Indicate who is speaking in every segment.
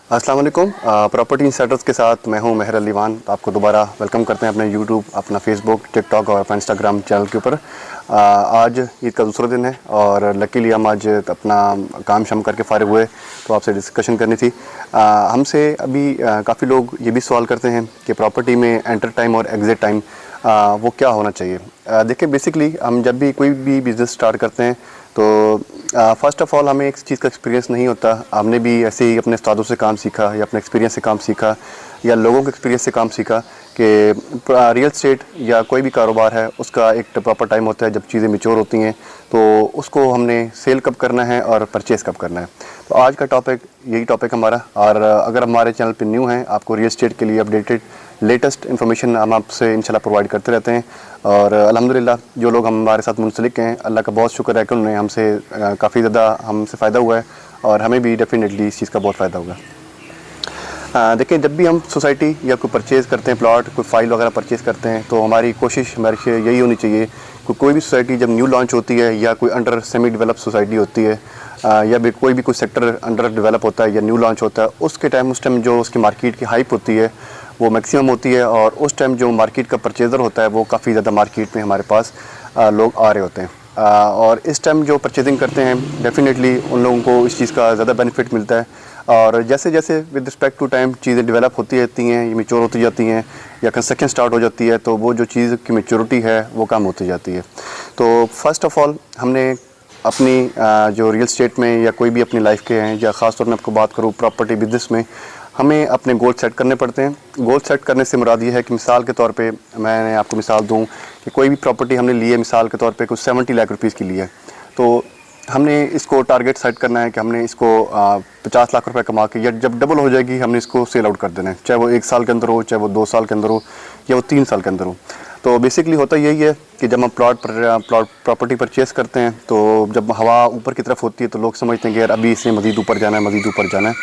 Speaker 1: अस्सलाम वालेकुम। Property insiders के साथ मैं हूं मेहर अलीवान। आपको दोबारा वेलकम करते हैं अपने यूट्यूब, अपना फेसबुक, टिकटॉक और अपना इंस्टाग्राम चैनल के ऊपर। आज ईद का दूसरा दिन है और लकीली हम आज अपना काम शाम करके फ़ारिग हुए तो आपसे डिस्कशन करनी थी। हमसे अभी काफ़ी लोग ये भी सवाल करते हैं कि प्रॉपर्टी में एंटर टाइम और एग्ज़िट टाइम वो क्या होना चाहिए। देखिए, बेसिकली हम जब भी कोई भी बिज़नेस स्टार्ट करते हैं तो फ़र्स्ट ऑफ़ ऑल हमें एक चीज़ का एक्सपीरियंस नहीं होता। हमने भी ऐसे ही अपने उस्तादों से काम सीखा या अपने एक्सपीरियंस से काम सीखा या लोगों के एक्सपीरियंस से काम सीखा कि रियल एस्टेट या कोई भी कारोबार है उसका एक प्रॉपर टाइम होता है जब चीज़ें मैच्योर होती हैं, तो उसको हमने सेल कब करना है और परचेज़ कब करना है। तो आज का टॉपिक यही टॉपिक हमारा। और अगर हमारे चैनल पे न्यू हैं, आपको रियल एस्टेट के लिए अपडेटेड लेटेस्ट इन्फॉर्मेशन हम आपसे इंशाल्लाह प्रोवाइड करते रहते हैं। और अल्हम्दुलिल्लाह जो लोग हमारे साथ मुंसलिक हैं, अल्लाह का बहुत शुक्र है कि उन्होंने हमसे काफ़ी ज़्यादा हमसे फ़ायदा हुआ है और हमें भी डेफिनेटली इस चीज़ का बहुत फ़ायदा होगा। देखिए, जब भी हम सोसाइटी या कोई परचेज़ करते हैं, प्लॉट, कोई फाइल वगैरह परचेज़ करते हैं, तो हमारी कोशिश हमारी से यही होनी चाहिए कि कोई भी सोसाइटी जब न्यू लॉन्च होती है या कोई अंडर सेमी डेवलप सोसाइटी होती है या भी कोई सेक्टर अंडर डेवलप होता है या न्यू लॉन्च होता है, उस टाइम जो उसकी मार्केट की हाइप होती है वो मैक्सिमम होती है और उस टाइम जो मार्केट का परचेज़र होता है वो काफ़ी ज़्यादा मार्केट में हमारे पास लोग आ रहे होते हैं। और इस टाइम जो परचेजिंग करते हैं डेफिनेटली उन लोगों को इस चीज़ का ज़्यादा बेनिफिट मिलता है। और जैसे जैसे विद रिस्पेक्ट टू टाइम चीज़ें डेवलप होती रहती हैं, ये मैच्योर होती जाती हैं या कंस्ट्रक्शन स्टार्ट हो जाती है, तो वो जो चीज़ की मैच्योरिटी है वो कम होती जाती है। तो फर्स्ट ऑफ़ ऑल हमने अपनी जो रियल एस्टेट में या कोई भी अपनी लाइफ के हैं या ख़ास तौर में आपको बात करूँ प्रॉपर्टी बिजनेस में, हमें अपने गोल सेट करने पड़ते हैं। गोल सेट करने से मुराद ये है कि मिसाल के तौर पे मैंने आपको मिसाल दूं कि कोई भी प्रॉपर्टी हमने ली है, मिसाल के तौर पे कुछ 70 लाख रुपीज़ की ली है, तो हमने इसको टारगेट सेट करना है कि हमने इसको 50 लाख रुपए कमा के या जब डबल हो जाएगी हमने इसको सेल आउट कर देना है, चाहे वो 1 साल के अंदर हो, चाहे वो 2 साल के अंदर हो या वो 3 साल के अंदर हो। तो बेसिकली होता यही है कि जब हम प्रॉपर्टी परचेज़ करते हैं तो जब हवा ऊपर की तरफ होती है तो लोग समझते हैं कि यार अभी इसने मज़ीद ऊपर जाना है, मज़ीद ऊपर जाना है।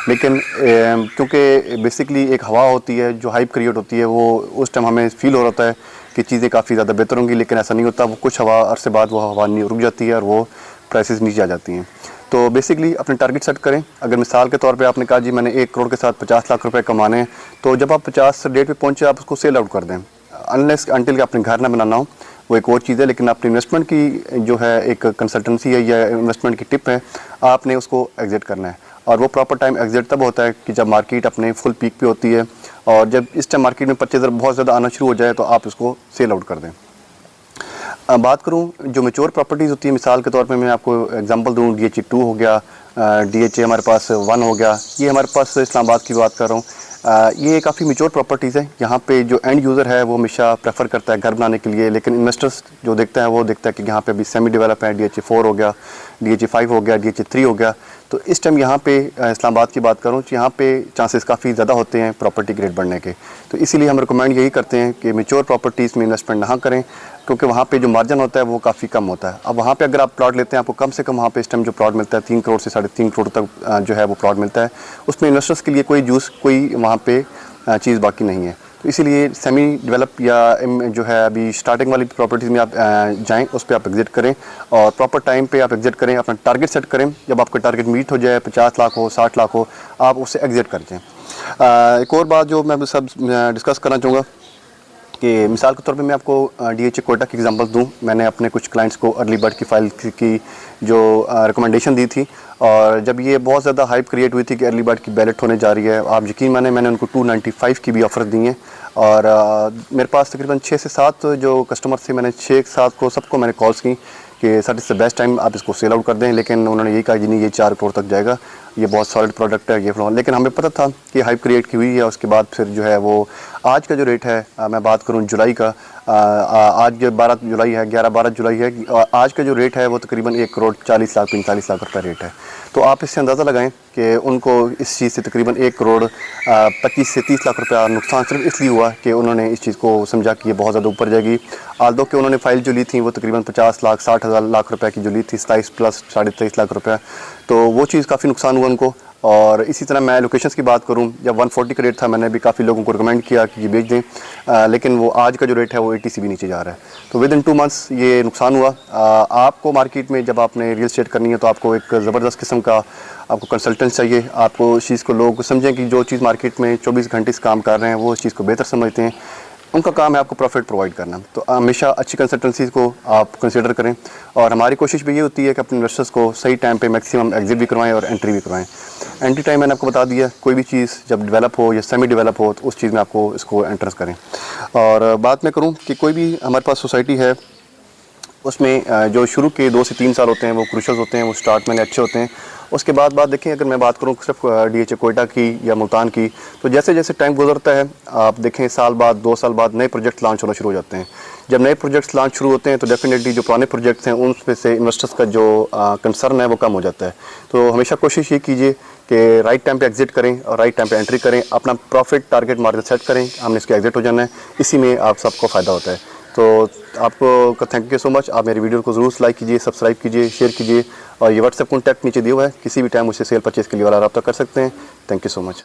Speaker 1: लेकिन क्योंकि बेसिकली एक हवा होती है जो हाइप क्रिएट होती है, वो उस टाइम हमें फ़ील हो रहा है कि चीज़ें काफ़ी ज़्यादा बेहतर होंगी, लेकिन ऐसा नहीं होता। वो कुछ हवा अरसे बाद वो हवा रुक जाती है और वो प्राइसेस नीचे आ जाती हैं। तो बेसिकली अपने टारगेट सेट करें। अगर मिसाल के तौर पे आपने कहा जी मैंने 1 करोड़ के साथ 50 लाख रुपए कमाने हैं, तो जब आप 50 डेट पे पहुँचे आप उसको सेल आउट कर दें, अनलेस अनटिल कि आपने घर ना बनाना हो, वो एक और चीज़ है। लेकिन अपनी इन्वेस्टमेंट की जो है एक कंसल्टेंसी है या इन्वेस्टमेंट की टिप है, आपने उसको एग्जिट करना है। और वो प्रॉपर टाइम एग्जिट तब होता है कि जब मार्केट अपने फुल पीक पे होती है और जब इस टाइम मार्केट में परचेज़र बहुत ज़्यादा आना शुरू हो जाए तो आप उसको सेल आउट कर दें। बात करूं जो मैच्योर प्रॉपर्टीज़ होती है, मिसाल के तौर पे मैं आपको एग्जांपल दूं, DHA 2 हो गया, DHA हमारे पास 1 हो गया, ये हमारे पास इस्लामाबाद की बात कर रहा हूँ। ये काफ़ी मैच्योर प्रॉपर्टीज़ हैं। यहाँ पे जो एंड यूज़र है वो हमेशा प्रेफर करता है घर बनाने के लिए, लेकिन इन्वेस्टर्स जो देखता है वो देखता है कि यहाँ पे अभी सेमी डेवलप है, DHA 4 हो गया, DHA 5 हो गया, DHA 3 हो गया। तो इस टाइम यहाँ पे इस्लामाबाद की बात करूँ तो यहाँ पे चांसेस काफ़ी ज़्यादा होते हैं प्रॉपर्टी ग्रेड बढ़ने के। तो इसीलिए हम रिकमेंड यही करते हैं कि मैच्योर प्रॉपर्टीज़ में इन्वेस्टमेंट ना करें, क्योंकि वहाँ पे जो मार्जिन होता है वो काफ़ी कम होता है। अब वहाँ पे अगर आप प्लॉट लेते हैं, आपको कम से कम वहाँ पे इस टाइम जो प्लॉट मिलता है 3 करोड़ से 3.5 करोड़ तक जो है वो प्लॉट मिलता है। उसमें इन्वेस्टर्स के लिए कोई वहाँ पे चीज़ बाकी नहीं है। तो इसीलिए सेमी डेवलप या जो है अभी स्टार्टिंग वाली प्रॉपर्टीज़ में आप जाएँ, उस पर आप एग्जिट करें और प्रॉपर टाइम पे आप एग्जिट करें, अपना टारगेट सेट करें। जब आपका टारगेट मीट हो जाए, 50 लाख हो, 60 लाख हो, आप उससे एग्जिट कर जाएँ। एक और बात जो मैं सब डिस्कस करना चाहूँगा कि मिसाल के तौर पे मैं आपको DHA कोटा की एग्जांपल दूं। मैंने अपने कुछ क्लाइंट्स को अर्ली बर्ड की फ़ाइल की जो रिकमेंडेशन दी थी, और जब ये बहुत ज़्यादा हाइप क्रिएट हुई थी कि अर्ली बर्ड की बैलेट होने जा रही है, आप यकीन माने मैंने उनको 295 की भी ऑफ़र दी हैं। और मेरे पास तकरीबन 6 से 7 जो कस्टमर थे, मैंने 6-7 को सबको मैंने कॉल्स की कि sir it's the best time, आप इसको सेल आउट कर दें। लेकिन उन्होंने यही कहा जी नहीं, ये 4 करोड़ तक जाएगा, ये बहुत सॉलिड प्रोडक्ट है, ये फ्लो। लेकिन हमें पता था कि हाइप क्रिएट की हुई है। उसके बाद फिर जो है वो आज का जो रेट है, मैं बात करूं जुलाई का, आज 12 जुलाई है, 11-12 जुलाई है, आज का जो रेट है वो तकरीबन 1 करोड़ 40 लाख 45 लाख रुपये रेट है। तो आप इससे अंदाज़ा लगाएं कि उनको इस चीज़ से तकरीबन 1 करोड़ 25 से 30 लाख रुपया नुकसान सिर्फ इसलिए हुआ कि उन्होंने इस चीज़ को समझा कि ये बहुत ज़्यादा ऊपर जाएगी। आल्दो कि उन्होंने फ़ाइल जो ली थी वो तकरीबन 50 लाख 60 हज़ार लाख रुपए की जो ली थी, 27 प्लस 23.5 लाख रुपया, तो वो चीज़ काफ़ी नुकसान हुआ उनको। और इसी तरह मैं लोकेशंस की बात करूं, जब 140 का रेट था मैंने भी काफ़ी लोगों को रिकमेंड किया कि ये बेच दें, लेकिन वो आज का जो रेट है वो 80 से भी नीचे जा रहा है। तो विद इन 2 मंथ्स ये नुकसान हुआ। आपको मार्केट में जब आपने रियल एस्टेट करनी है तो आपको एक ज़बरदस्त किस्म का आपको कंसल्टेंट चाहिए। आपको उस चीज़ को लोग समझें कि जो चीज़ मार्केट में 24 घंटे से काम कर रहे हैं वो उस चीज़ को बेहतर समझते हैं। उनका काम है आपको प्रॉफिट प्रोवाइड करना। तो हमेशा अच्छी कंसल्टेंसीज़ को आप कंसीडर करें, और हमारी कोशिश भी ये होती है कि अपने इन्वेस्टर्स को सही टाइम पे मैक्सिमम एग्जिट भी करवाएं और एंट्री भी करवाएं। एंट्री टाइम मैंने आपको बता दिया, कोई भी चीज़ जब डेवलप हो या सेमी डेवलप हो तो उस चीज़ में आपको इसको एंट्रेंस करें। और बात मैं करूँ कि कोई भी हमारे पास सोसाइटी है उसमें जो शुरू के 2 से 3 साल होते हैं वो क्रूशल्स होते हैं, वो स्टार्ट में अच्छे होते हैं। उसके बाद देखें, अगर मैं बात करूं सिर्फ DHA कोयटा की या मुल्तान की, तो जैसे जैसे टाइम गुजरता है आप देखें साल बाद 2 साल बाद नए प्रोजेक्ट लॉन्च होना शुरू हो जाते हैं। जब नए प्रोजेक्ट्स लॉन्च शुरू होते हैं तो डेफिनेटली जो पुराने प्रोजेक्ट्स हैं उनमें से इन्वेस्टर्स का जो कंसर्न है वो कम हो जाता है। तो हमेशा कोशिश ये कीजिए कि राइट टाइम पे एग्जिट करें और राइट टाइम पे एंट्री करें, अपना प्रॉफिट टारगेट मार्जिन सेट करें, हमने इसके एग्जिट हो जाना है, इसी में आप सबको फ़ायदा होता है। तो आपको थैंक यू सो मच। आप मेरी वीडियो को ज़रूर लाइक कीजिए, सब्सक्राइब कीजिए, शेयर कीजिए, और ये व्हाट्सएप कॉन्टैक्ट नीचे दिया हुआ है, किसी भी टाइम मुझसे सेल परचेज़ के लिए वाला रब्ता कर सकते हैं। Thank you so much.